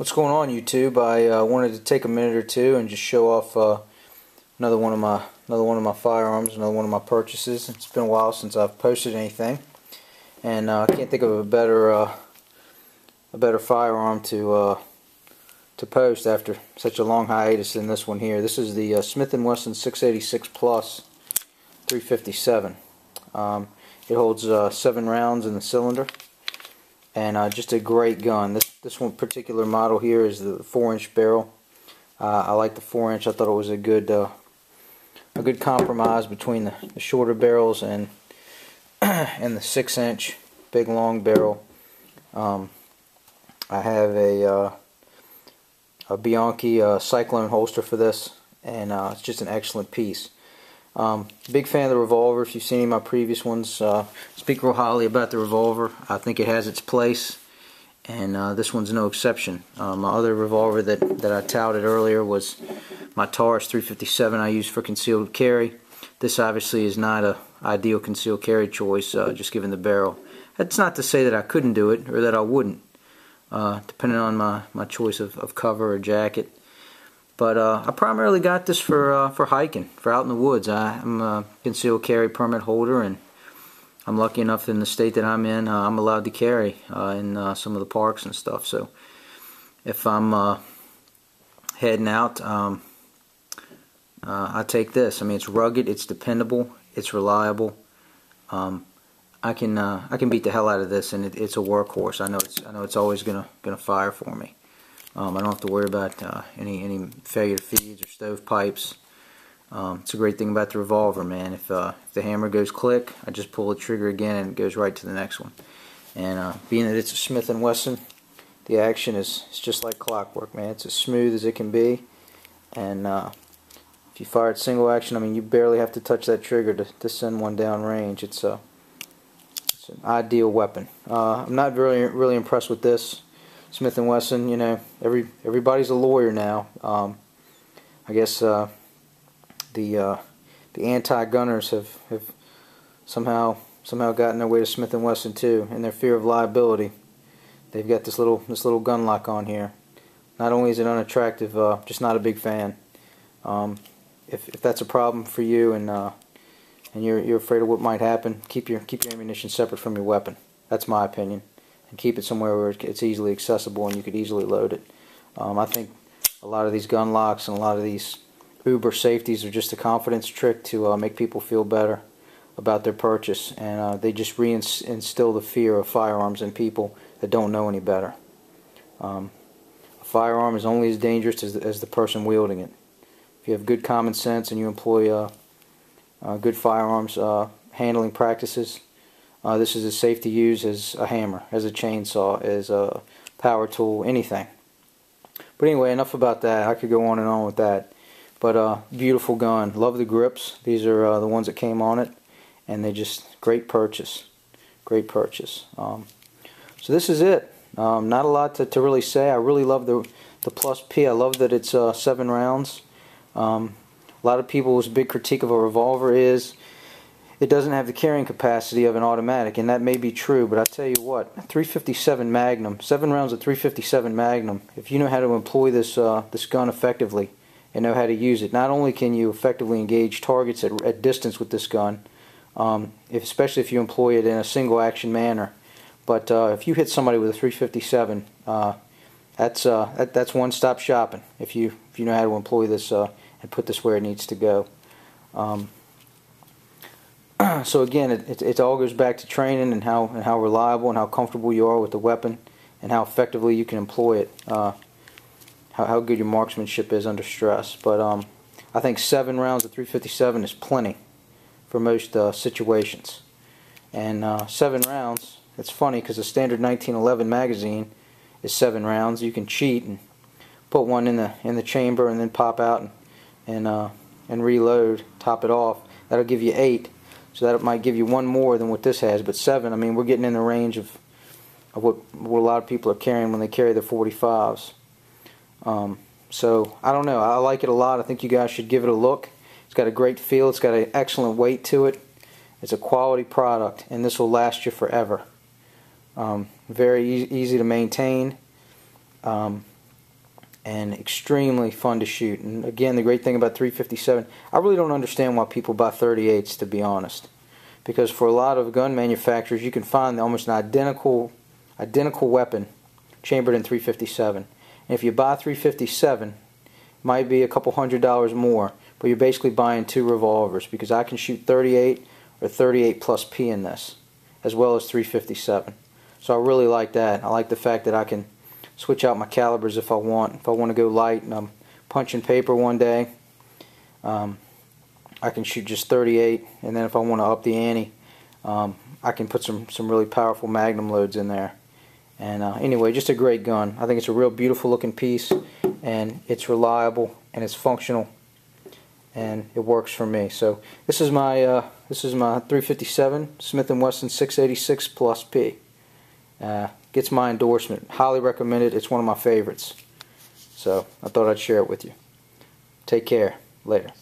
What's going on, YouTube? I wanted to take a minute or two and just show off another one of my firearms, another one of my purchases. It's been a while since I've posted anything, and I can't think of a better firearm to post after such a long hiatus than this one here. This is the Smith and Wesson 686 Plus 357. It holds 7 rounds in the cylinder, and just a great gun. This one particular model here is the 4-inch barrel. I like the 4-inch. I thought it was a good compromise between the shorter barrels and the 6-inch big long barrel. I have a Bianchi Cyclone holster for this, and it's just an excellent piece. Big fan of the revolver. If you've seen any of my previous ones, speak real highly about the revolver. I think it has its place, and this one's no exception. My other revolver that I touted earlier was my Taurus 357 I use for concealed carry. This obviously is not an ideal concealed carry choice, just given the barrel. That's not to say that I couldn't do it or that I wouldn't, depending on my choice of cover or jacket. But I primarily got this for hiking, for out in the woods. I'm a concealed carry permit holder, and I'm lucky enough in the state that I'm in, I'm allowed to carry in some of the parks and stuff. So if I'm heading out, I take this. I mean, it's rugged, it's dependable, it's reliable. I can beat the hell out of this, and it's a workhorse. I know it's always gonna fire for me. I don't have to worry about any failure feeds or stovepipes. It's a great thing about the revolver, man. If the hammer goes click, I just pull the trigger again and it goes right to the next one. And being that it's a Smith and Wesson, the action is just like clockwork, man. It's as smooth as it can be, and if you fire it single action, I mean, you barely have to touch that trigger to send one down range. It's an ideal weapon. I'm not really impressed with this Smith and Wesson. You know, everybody's a lawyer now. I guess the anti-gunners have somehow gotten their way to Smith and Wesson too, in their fear of liability. They've got this little gun lock on here. Not only is it unattractive, just not a big fan. If that's a problem for you, and you're afraid of what might happen, keep your ammunition separate from your weapon. That's my opinion. And keep it somewhere where it's easily accessible and you could easily load it. I think a lot of these gun locks and a lot of these uber safeties are just a confidence trick to make people feel better about their purchase, and they just reinstill the fear of firearms in people that don't know any better. A firearm is only as dangerous as the person wielding it. If you have good common sense and you employ good firearms handling practices, this is as safe to use as a hammer, as a chainsaw, as a power tool, anything. But anyway, enough about that. I could go on and on with that. But beautiful gun. Love the grips. These are the ones that came on it, and they just great purchase. Great purchase. So this is it. Not a lot to really say. I really love the Plus P. I love that it's 7 rounds. A lot of people's big critique of a revolver is it doesn't have the carrying capacity of an automatic, and that may be true, but I tell you what, 357 Magnum, 7 rounds of 357 Magnum, if you know how to employ this gun effectively and know how to use it, not only can you effectively engage targets at distance with this gun, especially if you employ it in a single action manner, but if you hit somebody with a 357, that's one-stop shopping if you know how to employ this and put this where it needs to go. So again, it all goes back to training and how reliable and how comfortable you are with the weapon and how effectively you can employ it. How good your marksmanship is under stress. But I think 7 rounds of 357 is plenty for most situations. And 7 rounds, it's funny because a standard 1911 magazine is 7 rounds. You can cheat and put one in the chamber and then pop out and reload, top it off. That'll give you 8. So that might give you 1 more than what this has, but 7, I mean, we're getting in the range of what a lot of people are carrying when they carry their 45s. So, I don't know. I like it a lot. I think you guys should give it a look. It's got a great feel. It's got an excellent weight to it. It's a quality product, and this will last you forever. Very easy to maintain. and extremely fun to shoot. And again, the great thing about 357, I really don't understand why people buy 38s, to be honest, because for a lot of gun manufacturers you can find almost an identical weapon chambered in 357. And if you buy 357, it might be a couple $100 more, but you're basically buying two revolvers, because I can shoot 38 or 38 plus P in this, as well as 357. So I really like that. I like the fact that I can switch out my calibers if I want. If I want to go light and I'm punching paper one day, I can shoot just 38, and then if I want to up the ante, I can put some really powerful magnum loads in there. And anyway, just a great gun. I think it's a real beautiful looking piece, and it's reliable and it's functional, and it works for me. So this is my 357 Smith and Wesson 686 plus P. Gets my endorsement. Highly recommended. It's one of my favorites. So I thought I'd share it with you. Take care. Later.